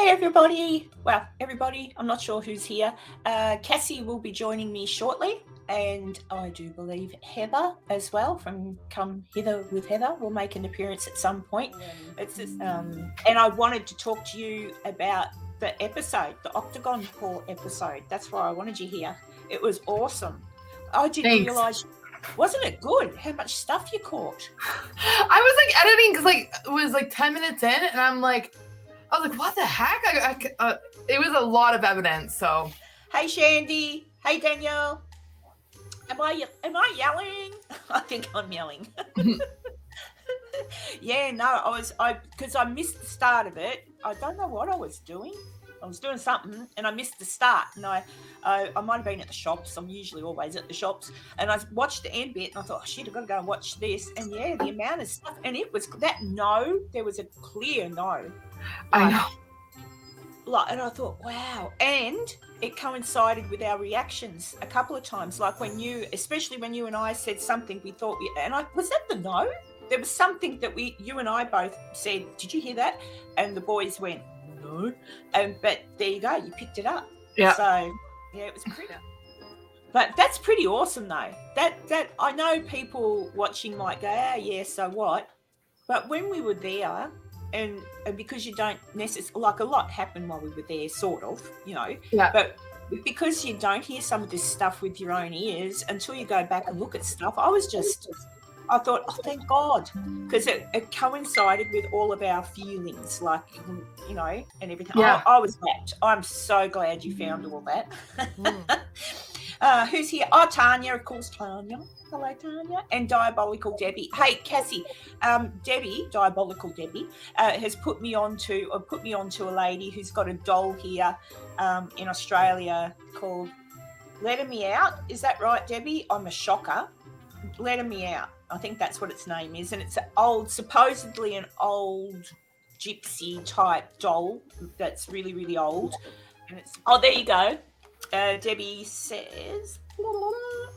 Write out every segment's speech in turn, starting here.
Hi, everybody. Well, everybody, I'm not sure who's here. Kassy will be joining me shortly, and I do believe Heather as well from Come Hither with Heather will make an appearance at some point. It's just, and I wanted to talk to you about the episode, the Octagon Paw episode. That's why I wanted you here. It was awesome. I didn't realize, wasn't it good? How much stuff you caught? I was like editing because it was like 10 minutes in, and I was like, what the heck? It was a lot of evidence. So, hey Shandy, hey Danielle. Am I yelling? I think I'm yelling. Yeah, no, because I missed the start of it. I don't know what I was doing. I was doing something and I missed the start, and I might have been at the shops. I'm usually always at the shops, and I watched the end bit and I thought, oh shit, I've got to go and watch this. And yeah, the amount of stuff, and it was that no, there was a clear no. I know. And I thought, wow. And it coincided with our reactions a couple of times. Like especially when you and I said something, we thought, was that the no? There was something that you and I both said, did you hear that? And the boys went, no. But there you go, you picked it up. Yeah. So, yeah, it was pretty. But that's pretty awesome, though. That I know people watching might go, yeah, so what? But when we were there, and because you don't necessarily, like a lot happened while we were there, sort of, Yeah. But because you don't hear some of this stuff with your own ears until you go back and look at stuff, I thought, oh, thank God, because it coincided with all of our feelings, like, and everything. Yeah. I was wrapped. I'm so glad you found all that. Who's here? Oh, Tanya, of course, Tanya. Hello, Tanya. And Diabolical Debbie. Hey, Kassy, Diabolical Debbie, has put me onto a lady who's got a doll here in Australia called Let Me Out. Is that right, Debbie? I'm a shocker. Let Me Out. I think that's what its name is. And it's supposedly an old gypsy type doll that's really, really old. And there you go. Debbie says,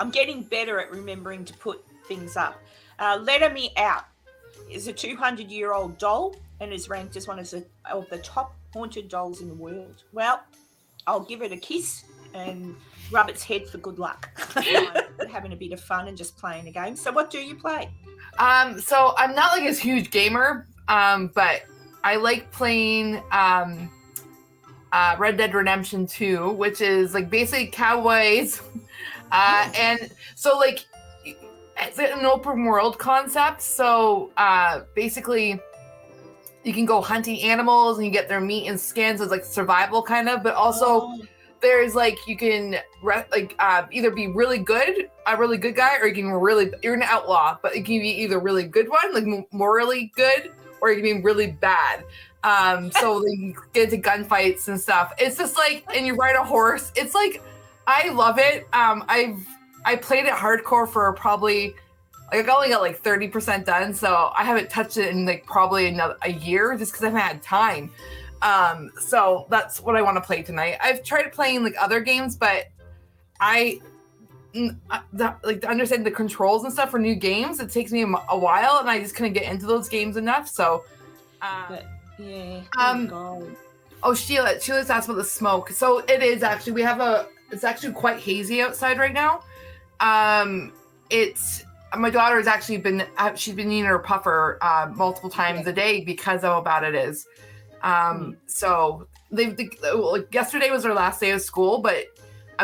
I'm getting better at remembering to put things up. Let Me Out is a 200-year-old doll and is ranked as one of the top haunted dolls in the world. Well, I'll give it a kiss and rub its head for good luck. Having a bit of fun and just playing a game. So what do you play? So I'm not like a huge gamer, but I like playing Red Dead Redemption 2, which is like basically cowboys. And so like it's an open world concept. So basically you can go hunting animals and you get their meat and skins. It's like survival kind of, but also there's like you can either be a really good guy, or you're an outlaw, but it can be either really good one, like morally good, or you can be really bad. So you get into gunfights and stuff. It's just like, and you ride a horse. It's like, I love it. I played it hardcore for probably, like I only got like 30% done, so I haven't touched it in like probably a year just because I haven't had time. So that's what I want to play tonight. I've tried playing like other games, but to understand the controls and stuff for new games, it takes me a while, and I just couldn't get into those games enough. So, yeah. Sheila's asked about the smoke. So it is actually, it's actually quite hazy outside right now. My daughter has actually she's been eating her puffer multiple times a day because of how bad it is. So yesterday was their last day of school, but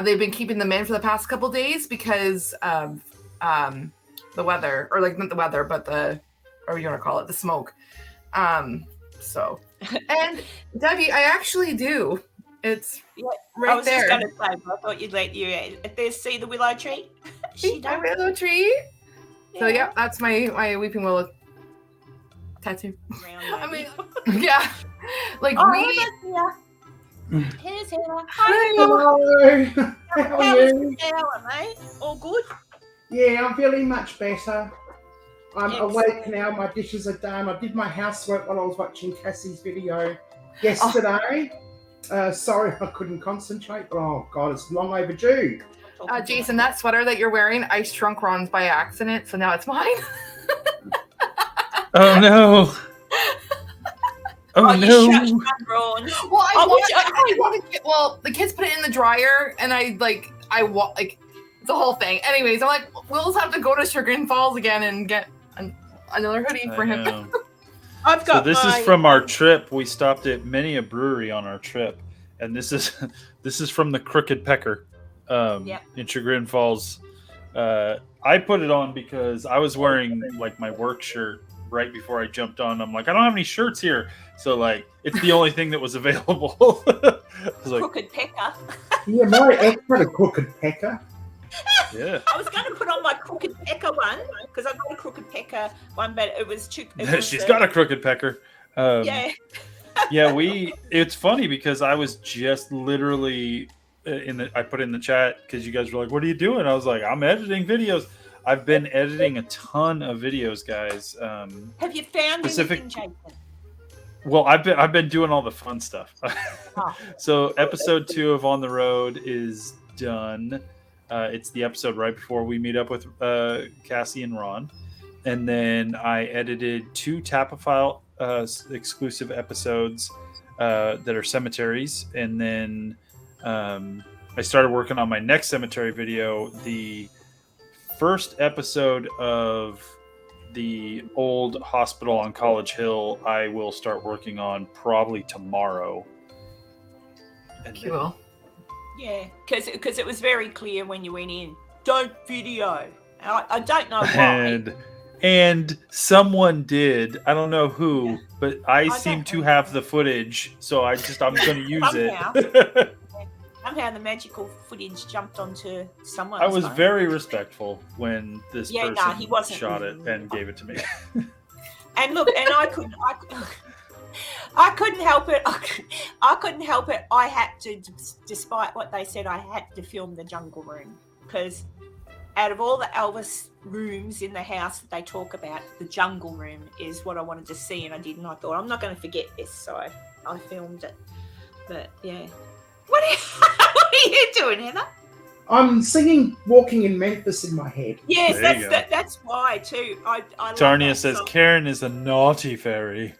they've been keeping them in for the past couple days because of the weather, or like not the weather, but or you want to call it the smoke. So, and Debbie, I actually do. It's right there. I was just going to say, but I thought you'd let you see the willow tree. See the willow tree. Yeah. So yeah, that's my weeping willow tattoo. I mean, yeah, like Here's Hannah. Hello. How are you? Mate? All good? Yeah, I'm feeling much better. I'm awake now. My dishes are done. I did my housework while I was watching Kassy's video yesterday. Sorry I couldn't concentrate. Oh, God, it's long overdue. Jason, that sweater that you're wearing, I shrunk Ron's by accident, so now it's mine. Oh, no. Oh, you no! shut Ron. Well, Oh, the kids put it in the dryer, and it's a whole thing. Anyways, I'm like, we'll just have to go to Chagrin Falls again and get another hoodie for him. I've So got this is from our trip. We stopped at many a brewery on our trip, and this is from the Crooked Pecker in Chagrin Falls. I put it on because I was wearing like my work shirt right before I jumped on. I'm like, I don't have any shirts here, so like it's the only thing that was available. I was like, Crooked Pecker. Yeah, my ex had a Crooked Pecker. yeah. I was going to put on my Crooked Pecker one because I got a Crooked Pecker one, but it was too. She's got a Crooked Pecker. Yeah. Yeah, it's funny because I was just literally I put in the chat because you guys were like, what are you doing? I was like, I'm editing videos. I've been editing a ton of videos, guys. Have you found anything, Jason? Well, I've been doing all the fun stuff. Oh. So episode 2 of On the Road is done. It's the episode right before we meet up with Kassy and Ron. And then I edited 2 Tapophile exclusive episodes that are cemeteries. And then I started working on my next cemetery video. The first episode of the old hospital on College Hill, I will start working on probably tomorrow. And Cool. Yeah, because it was very clear when you went in, don't video. I don't know why. And someone did. I don't know who, but I seem to have the footage, so I'm going to use it. Somehow the magical footage jumped onto someone. I was very respectful when this person he wasn't shot it and gave it to me. And look, and I couldn't help it. I couldn't help it. I had to, despite what they said, I had to film the jungle room because out of all the Elvis rooms in the house that they talk about, the jungle room is what I wanted to see, and I did. And I thought I'm not going to forget this, so I filmed it. But yeah, what are you doing, Heather? I'm singing "Walking in Memphis" in my head. Yes, that's why too. I Tarnia says Karen is a naughty fairy.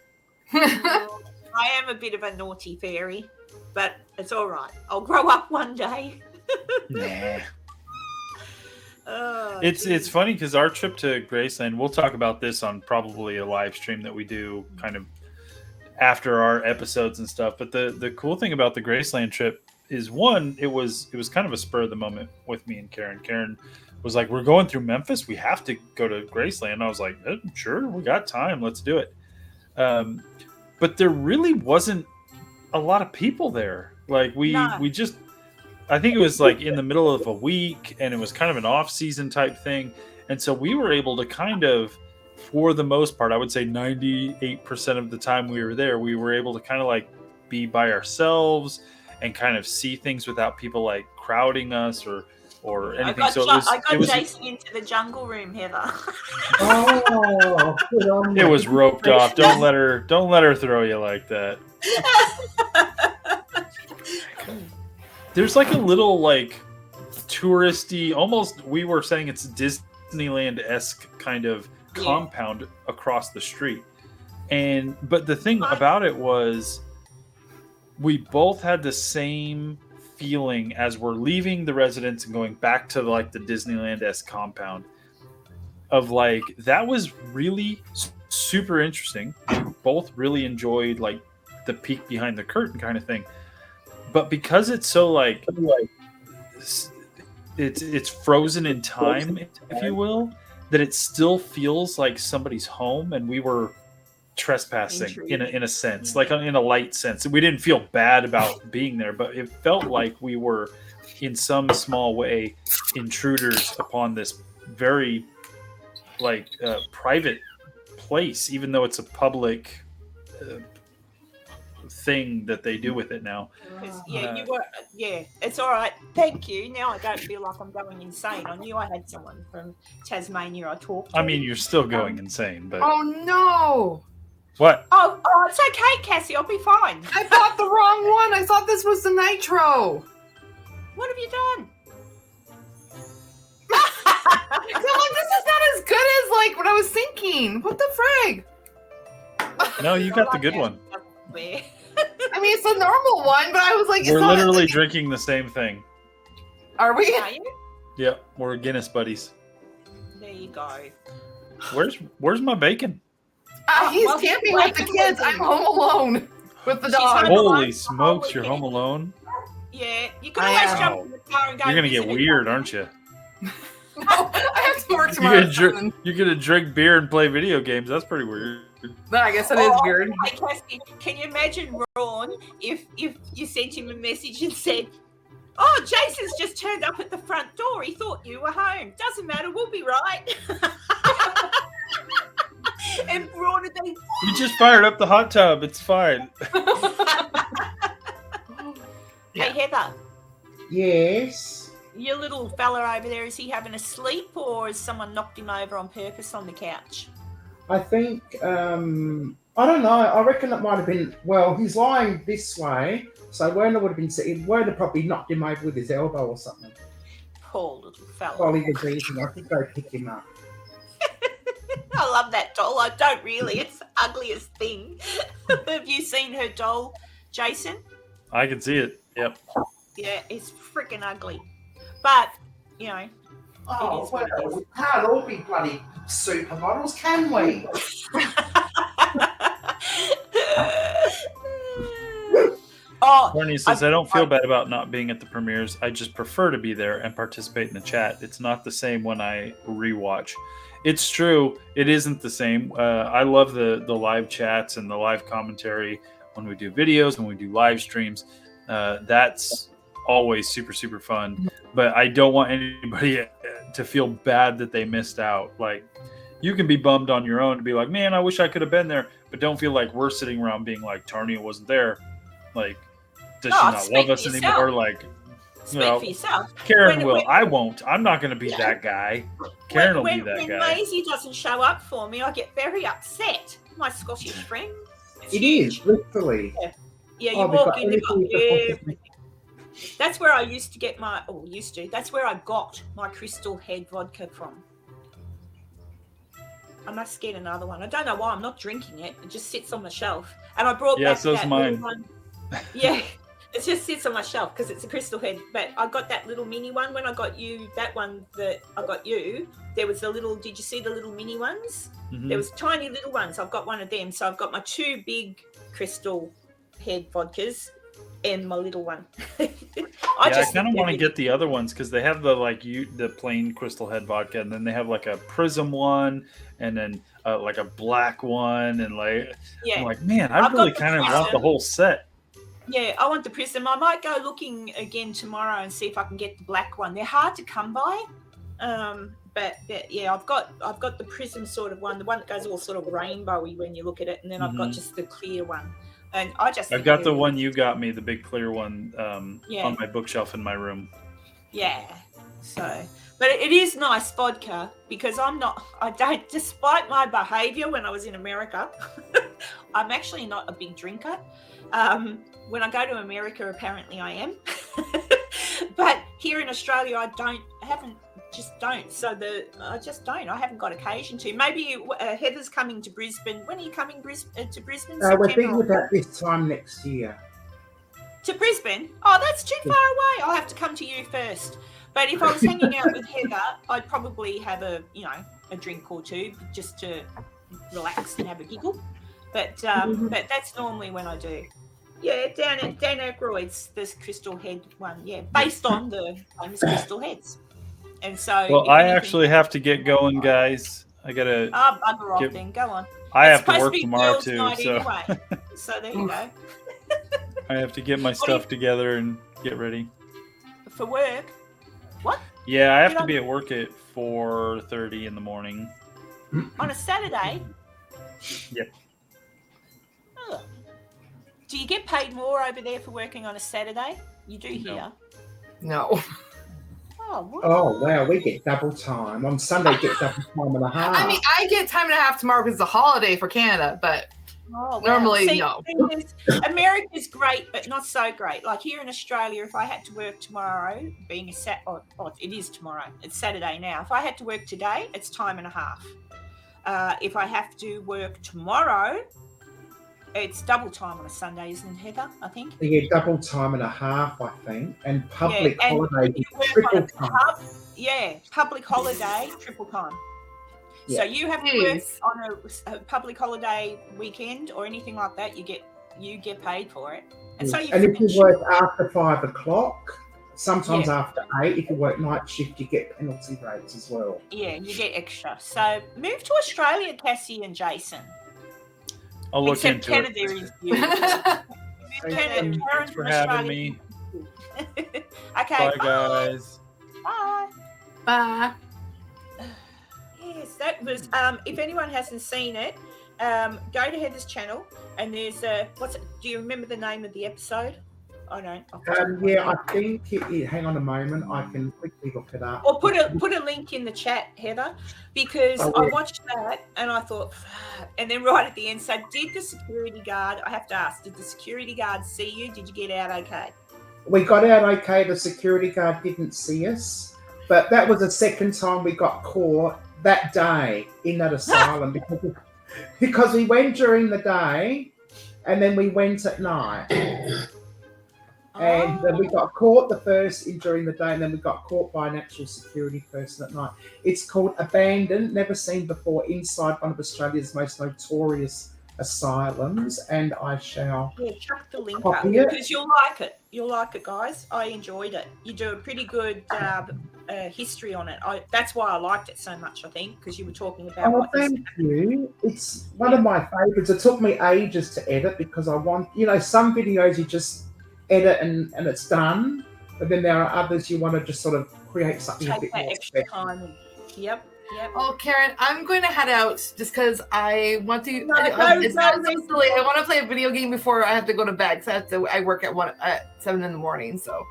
I am a bit of a naughty fairy, but it's all right. I'll grow up one day. Nah. Oh, it's funny because our trip to Graceland, we'll talk about this on probably a live stream that we do kind of after our episodes and stuff. But the cool thing about the Graceland trip is, one, it was kind of a spur of the moment with me and Karen. Karen was like, we're going through Memphis, we have to go to Graceland. I was like, sure, we got time, let's do it. But there really wasn't a lot of people there. Like we just, I think it was like in the middle of a week, and it was kind of an off-season type thing. And so we were able to kind of, for the most part, I would say 98% of the time we were there, we were able to kind of like be by ourselves and kind of see things without people like crowding us or anything. I got Jason into the jungle room, Heather. Oh, good on it you. was roped off. Don't let her throw you like that. There's like a little like touristy, almost, we were saying it's Disneyland-esque kind of compound across the street. But the thing about it was we both had the same feeling as we're leaving the residence and going back to like the Disneyland-esque compound of like, that was really super interesting. We both really enjoyed like the peek behind the curtain kind of thing. But because it's so like it's frozen in time, if you will, that it still feels like somebody's home, and we were trespassing in a sense, like in a light sense. We didn't feel bad about being there, but it felt like we were in some small way intruders upon this very like private place, even though it's a public thing that they do with it now. You were. Yeah, it's all right. Thank you. Now I don't feel like I'm going insane. I knew I had someone from Tasmania I talked to. I mean, you're still going insane, but Oh no! what? Oh, it's okay, Kassy. I'll be fine. I bought the wrong one. I thought this was the nitro. What have you done? I'm like, this is not as good as like what I was thinking. What the frig? No, you got the good one. wear. I mean, it's a normal one, but I was like, We're it's not, literally drinking the same thing. Are we? Are you? Yep, we're Guinness buddies. There you go. Where's my bacon? He's well, camping with the kids. I'm home alone with the dog. home Holy alone smokes, the you're whole home alone? Yeah, you can I always am. jump in the car and go. You're gonna get visit weird, it. aren't you? No, I have to work tomorrow. You're gonna drink beer and play video games. That's pretty weird. No, I guess it is weird. Hey, Kassy, can you imagine Ron if you sent him a message and said, "Oh, Jason's just turned up at the front door. He thought you were home. Doesn't matter. We'll be right." And Ron would be, You just fired up the hot tub. It's fine. "Hey, Heather, Yes. your little fella over there, is he having a sleep or has someone knocked him over on purpose on the couch?" I think, I don't know. I reckon it might have been, well, he's lying this way. So Werner would have been sitting, Werner probably knocked him over with his elbow or something Poor little fella. while he was eating. I think go pick him up. I love that doll. I don't really. It's the ugliest thing. Have you seen her doll, Jason? I can see it. Yep. Yeah, it's freaking ugly. But, you know. Oh, is what it well, is. we can't all be bloody supermodels, can we? Oh, Barney says, I don't feel bad about not being at the premieres. I just prefer to be there and participate in the chat. It's not the same when I rewatch. It's true. It isn't the same. I love the live chats and the live commentary when we do videos, when we do live streams. That's always super, super fun. But I don't want anybody to feel bad that they missed out. Like, you can be bummed on your own to be like, man, I wish I could have been there. But don't feel like we're sitting around being like, Tarnia wasn't there. Like, does she not love us anymore? Like, speak for yourself. Karen will. I won't. I'm not going to be that guy. Karen will be that when guy. When Maisie doesn't show up for me, I get very upset. My Scottish friend. It is, literally. Yeah, you Oh, walk they've in, got they've got everything. everything. That's where I used to get my, that's where I got my Crystal Head vodka from. I must get another one. I don't know why I'm not drinking it. It just sits on the shelf. And I brought back so's that mine. little one. Yeah, it just sits on my shelf because it's a Crystal Head. But I got that little mini one when I got you, that one that I got you. There was a little, did you see the little mini ones? Mhm. There was tiny little ones. I've got one of them. So I've got my two big Crystal Head vodkas and my little one. I kind of want to get the other ones because they have the plain Crystal Head vodka, and then they have like a Prism one, and then like a black one, and like I'm like, man, I really kind of want the whole set. Yeah, I want the Prism. I might go looking again tomorrow and see if I can get the black one. They're hard to come by, but yeah, I've got the Prism sort of one, the one that goes all sort of rainbowy when you look at it, and then I've got just the clear one. And I've got the one you got me, the big clear one, on my bookshelf in my room. Yeah. So, but it is nice vodka because despite my behavior when I was in America, I'm actually not a big drinker. When I go to America, apparently I am. But here in Australia, I just don't. So I just don't. I haven't got occasion to. Maybe Heather's coming to Brisbane. When are you coming to Brisbane? We're thinking about this time next year. To Brisbane? Oh, that's too far away. I'll have to come to you first. But if I was hanging out with Heather, I'd probably have a drink or two just to relax and have a giggle. But that's normally when I do. Yeah, down at Dan Aykroyd's, this Crystal Head one. Yeah, based on the famous Crystal Heads. And so, well, I actually have to get going, guys. I gotta. Bugger off then. Go on. I It's have to supposed work be tomorrow girls' too, night so anyway. So there you go. I have to get my stuff together and get ready. For work? What? Yeah, I have to be at work at 4:30 in the morning. On a Saturday? Yep. Ugh. Do you get paid more over there for working on a Saturday? You do here. No. Oh, what? Oh, wow, we get double time. On Sunday, get double time and a half. I mean, I get time and a half tomorrow because it's a holiday for Canada, but normally, no. America's great, but not so great. Like here in Australia, if I had to work tomorrow, being it is tomorrow. It's Saturday now. If I had to work today, it's time and a half. If I have to work tomorrow, it's double time on a Sunday, isn't it, Heather? I think. Yeah, double time and a half, I think, and public and holiday if you is work triple on a time. public holiday, triple time. Yeah. So you have to work Jeez. on a public holiday weekend or anything like that, you get paid for it. And so And if you work after 5 o'clock, sometimes after 8, if you work night shift, you get penalty rates as well. Yeah, you get extra. So move to Australia, Kassy and Jason. I'll look Except into Canada it. is beautiful. Karen Thanks for from having Australia. me. Okay. Bye, guys. Bye. Bye. Yes, that was. If anyone hasn't seen it, go to Heather's channel, and there's a. What's it? Do you remember the name of the episode? I don't. Yeah, I think. Hang on a moment. I can quickly look it up. Or put a link in the chat, Heather, because I watched that and I thought, and then right at the end, so did the security guard? I have to ask, did the security guard see you? Did you get out okay? We got out okay. The security guard didn't see us, but that was the second time we got caught that day in that asylum because we went during the day and then we went at night. And then we got caught during the day, and then we got caught by an actual security person at night. It's called Abandoned, never seen before, inside one of Australia's most notorious asylums. And I shall chuck the link copy up it. because you'll like it. You'll like it, guys. I enjoyed it. You do a pretty good history on it. That's why I liked it so much, I think, because you were talking about. Oh, thank you. It's one of my favourites. It took me ages to edit because I want, some videos you just edit and it's done, but then there are others you want to just sort of create something a bit more extra time. Yep. Oh, Karen, I'm going to head out just because I want to. It's not so silly. I want to play a video game before I have to go to bed. So I work at 7 in the morning. So,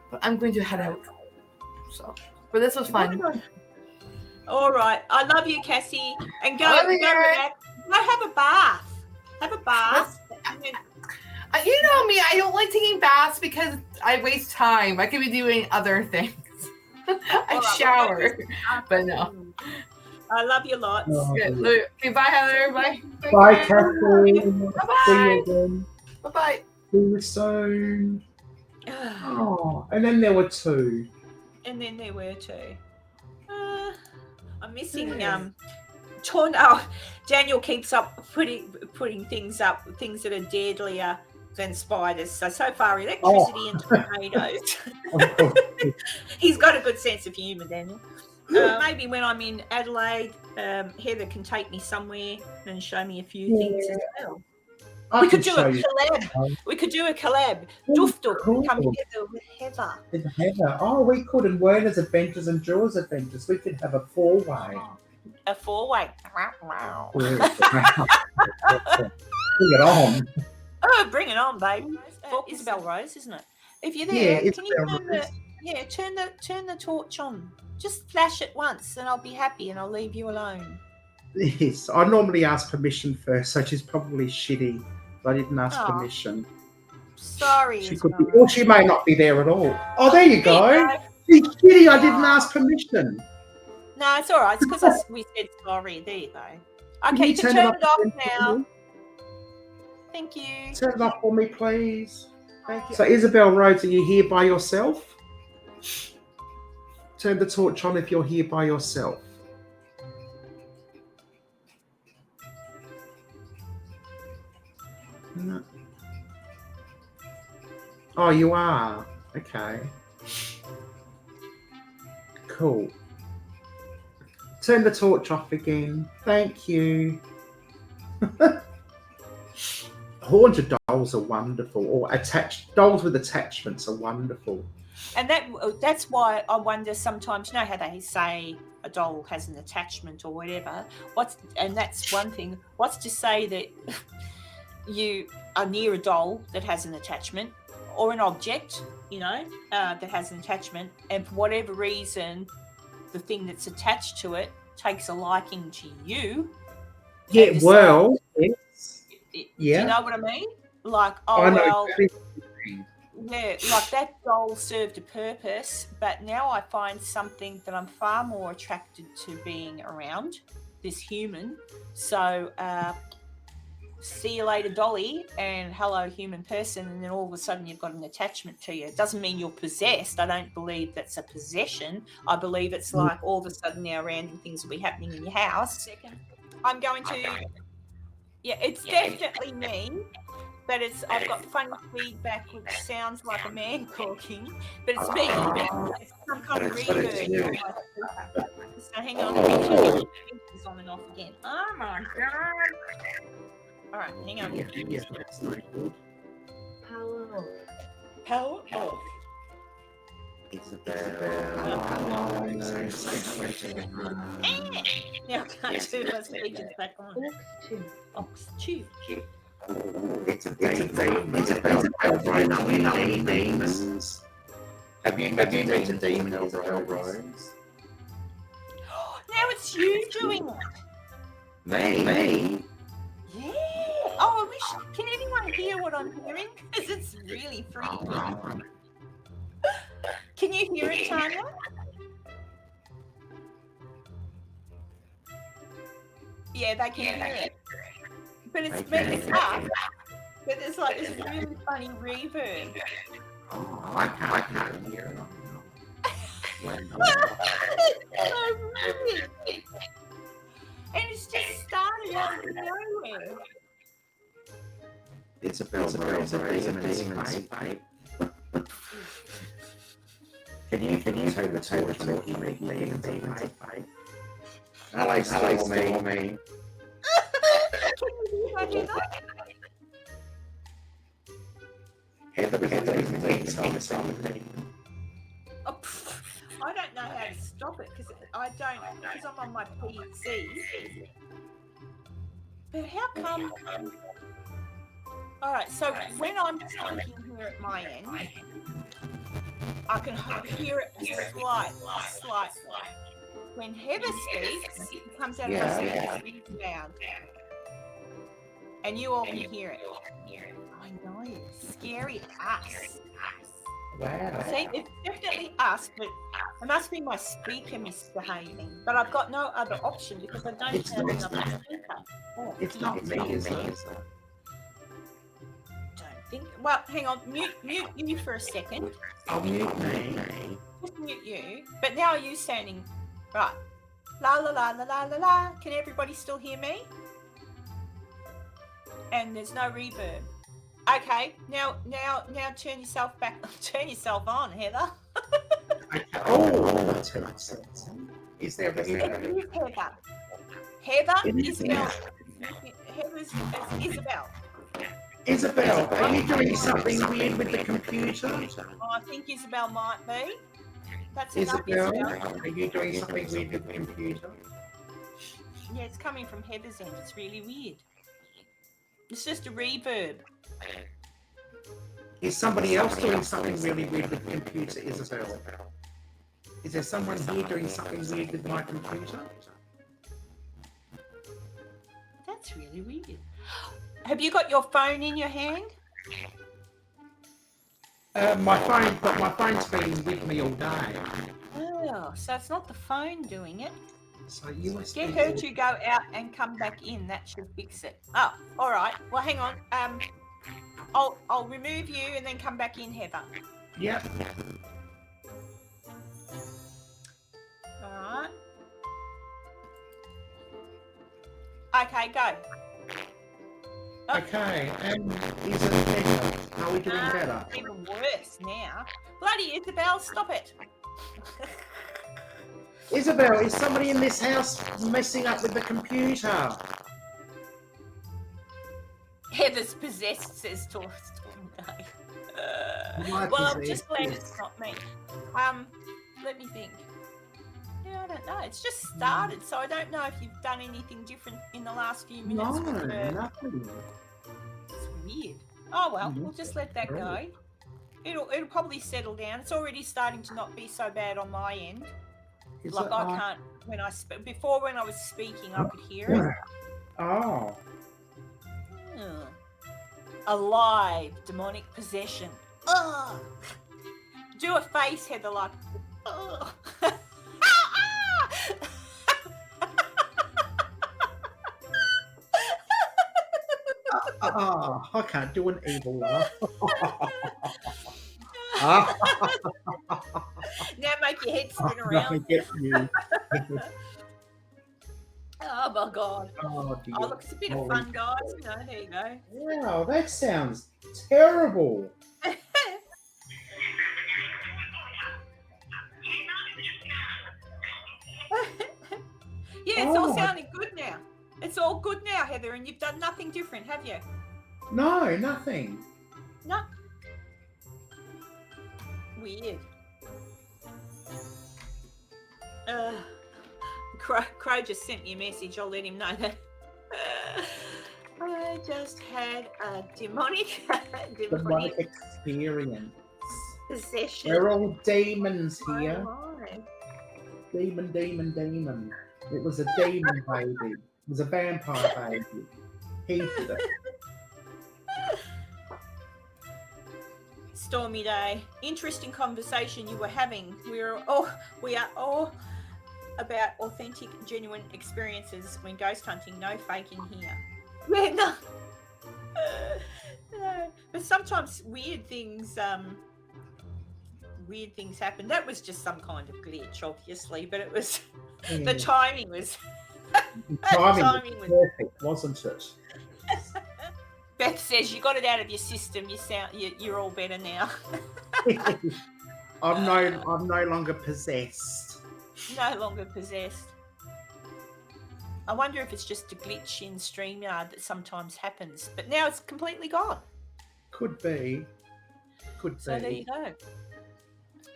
but I'm going to head out. So, but this was fun. All right, I love you, Kassy, and go have a bath. Have a bath. You know me, I don't like taking baths because I waste time. I could be doing other things. I shower, but no. I love you lots. Okay, bye, Heather. Bye. Bye, Kassy. Bye-bye. See you again. Bye-bye. See you soon. Oh, and then there were two. I'm missing Daniel keeps up putting things up, things that are deadlier than spiders. So far, electricity and tornadoes. He's got a good sense of humour, Daniel. Maybe when I'm in Adelaide, Heather can take me somewhere and show me a few things as well. We could do a collab. Doof, come together with Heather. Oh, we could. And Werner's Adventures and Jules' Adventures. We could have a four-way. A four-way. Bring it on. Oh, bring it on, baby. Isabel Rose, isn't it? If you're there, can you turn the torch on? Just flash it once, and I'll be happy, and I'll leave you alone. Yes, I normally ask permission first, so she's probably shitty. I didn't ask permission. Sorry, she could be, or she may not be there at all. Oh, there you go. She's shitty. I didn't ask permission. No, it's all right. It's because we said sorry. There you go. Okay, you can turn it off now. Thank you. Turn it off for me, please. Thank you. So, Isabel Rhodes, are you here by yourself? Turn the torch on if you're here by yourself. No. Oh, you are. Okay. Cool. Turn the torch off again. Thank you. Haunted dolls are wonderful, or dolls with attachments are wonderful. And that's why I wonder sometimes, you know how they say a doll has an attachment or whatever. And that's one thing. What's to say that you are near a doll that has an attachment or an object, that has an attachment, and for whatever reason, the thing that's attached to it takes a liking to you. Yeah, well, yes. Yeah. Do you know what I mean? Like, yeah, like that doll served a purpose, but now I find something that I'm far more attracted to being around, this human. So see you later, Dolly, and hello, human person, and then all of a sudden you've got an attachment to you. It doesn't mean you're possessed. I don't believe that's a possession. I believe it's like all of a sudden now random things will be happening in your house. Second, I'm going to, yeah, it's definitely me, but I've got funny feedback which sounds like a man talking, but it's me. It's some kind of reverb. So hang on, it's on and off again. Oh my god! All right, hang on. Power off. Now I can't do my speakers back on. Ox 2. It's a demons. Have you met a demon over Rose? Now it's you doing it. Me? Yeah. Oh, I wish. Can anyone hear what I'm hearing? Because it's really freaky. Can you hear it, Tanya? Yeah, they can hear it. But it's messed up. But there's like this really funny reverb. Oh, I can't hear it. It's so weird. And it's just started out of nowhere. It's a demon fight. Can you take the tail to make me a demon fight? I like me. Can you hear my Heather? Heather is me. Oh, I don't know how to stop it because I'm on my PC. But how come? All right, so when I'm speaking here at my end, I can hear it slight. When Heather speaks, it comes out of her really loud, and you all can hear it. I know, it's scary us. Wow. See, it's definitely us, but it must be my speaker misbehaving. But I've got no other option because I don't have another speaker. Oh, It's not me, is it? Don't think. Well, hang on. Mute you for a second. I'll mute me. Just mute you. But now you sounding right. La la la la la la la. Can everybody still hear me? And there's no reverb. Okay, now turn yourself back. Turn yourself on, Heather. Oh, that's good. Is there a It is Heather. Isabel. Heather's Isabel. Isabel, are you doing something weird with the computer? Oh, I think Isabel might be. That's Isabel, enough, Isabel. are you doing something weird with the computer? Yeah, it's coming from Heather's end. It's really weird. It's just a reverb. Is somebody else doing something really weird with the computer, Isabel? Is there someone here doing something weird with my computer? That's really weird. Have you got your phone in your hand? My phone's been with me all day. Oh, so it's not the phone doing it. So you must Get her to go out and come back in. That should fix it. Oh, all right. Well, hang on. I'll remove you and then come back in, Heather. Yep. All right. Okay, go. Oh. Okay, is it better? Are we doing better? It's even worse now. Bloody Isabel, stop it. Isabel, is somebody in this house messing up with the computer? Heather's possessed, says Torsten. Well, I'm just glad it's not me. Let me think. Yeah, I don't know. It's just started, so I don't know if you've done anything different in the last few minutes. No, nothing. It's weird. Oh well, we'll just let that go. It'll probably settle down. It's already starting to not be so bad on my end. Like I can't when I before when I was speaking, I could hear it. Oh. Alive, demonic possession. Ugh. Do a face, Heather, like. Ugh. I can't do an evil laugh. Now make your head spin I around. get you. Oh my God. Oh, dear. Oh, look, it's a bit of fun, guys. You know, there you go. Wow, that sounds terrible. Yeah, it's all Oh. sounding good now. It's all good now, Heather, and you've done nothing different, have you? No, nothing. No. Weird. Crow just sent me a message. I'll let him know that. I just had a demonic Experience. possession. We're all demons Oh, here. my. Demon. It was a demon baby. It was a vampire baby. He did it. Stormy day. Interesting conversation you were having. We are all about authentic, genuine experiences when ghost hunting. No faking here. Yeah, no. No. But sometimes weird things happen. That was just some kind of glitch, obviously, but it was the timing was Timing was perfect, wasn't it? Beth says you got it out of your system. You're all better now. I'm no longer possessed. No longer possessed. I wonder if it's just a glitch in StreamYard that sometimes happens, but now it's completely gone. Could be. So there you go.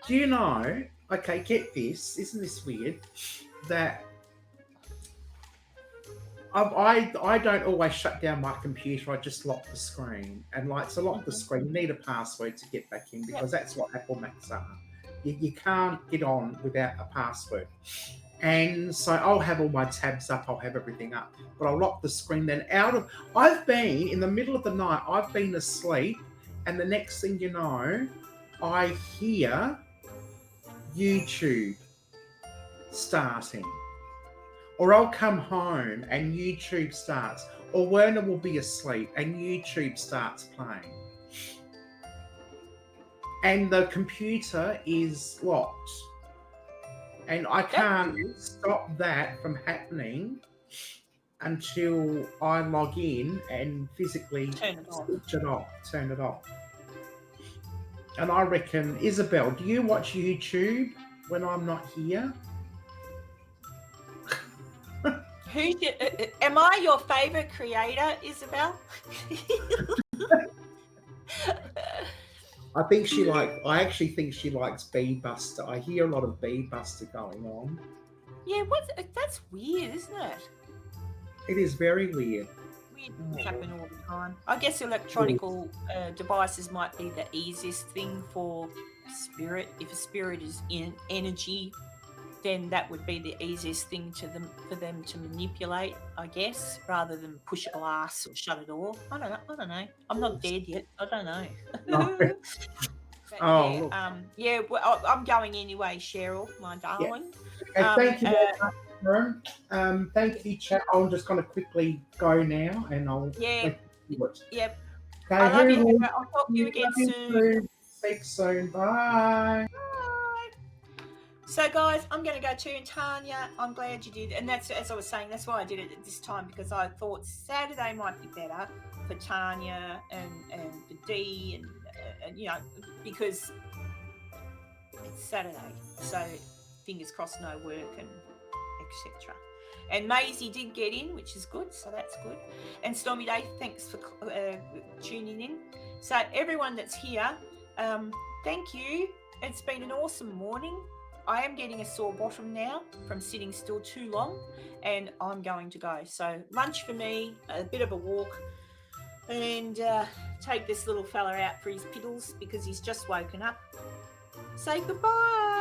Do you know? Okay, get this. Isn't this weird? That I don't always shut down my computer. I just lock the screen. And to lock the screen, you need a password to get back in because that's what Apple Macs are. You can't get on without a password. And so I'll have all my tabs up. I'll have everything up. But I'll lock the screen. Then I've been in the middle of the night. I've been asleep. And the next thing you know, I hear YouTube starting. Or I'll come home and YouTube starts. Or Werner will be asleep and YouTube starts playing. And the computer is locked. And I can't stop that from happening until I log in and physically turn it off. And I reckon, Isabel, do you watch YouTube when I'm not here? Am I your favourite creator, Isabel? I actually think she likes Bee Buster. I hear a lot of Bee Buster going on. Yeah, that's weird, isn't it? It is very weird. Weird things happen all the time. I guess electronic devices might be the easiest thing for spirit. If a spirit is in energy, then that would be the easiest thing for them to manipulate, I guess, rather than push a glass or shut a door. I don't know. I'm not dead yet. I don't know. No. Well, I'm going anyway, Cheryl, my darling. Yeah. Thank you very much, Karen. Thank you, chat. I'm just going to quickly go now, and I'll Yep. Okay, I love you. I'll talk to you again soon. Speak soon. Bye. So, guys, I'm going to go too. And Tanya, I'm glad you did. And that's, as I was saying, that's why I did it at this time, because I thought Saturday might be better for Tanya and for Dee and because it's Saturday. So, fingers crossed, no work and etc. And Maisie did get in, which is good. So, that's good. And Stormy Day, thanks for tuning in. So, everyone that's here, thank you. It's been an awesome morning. I am getting a sore bottom now from sitting still too long, and I'm going to go. So lunch for me, a bit of a walk, and take this little fella out for his piddles because he's just woken up. Say goodbye.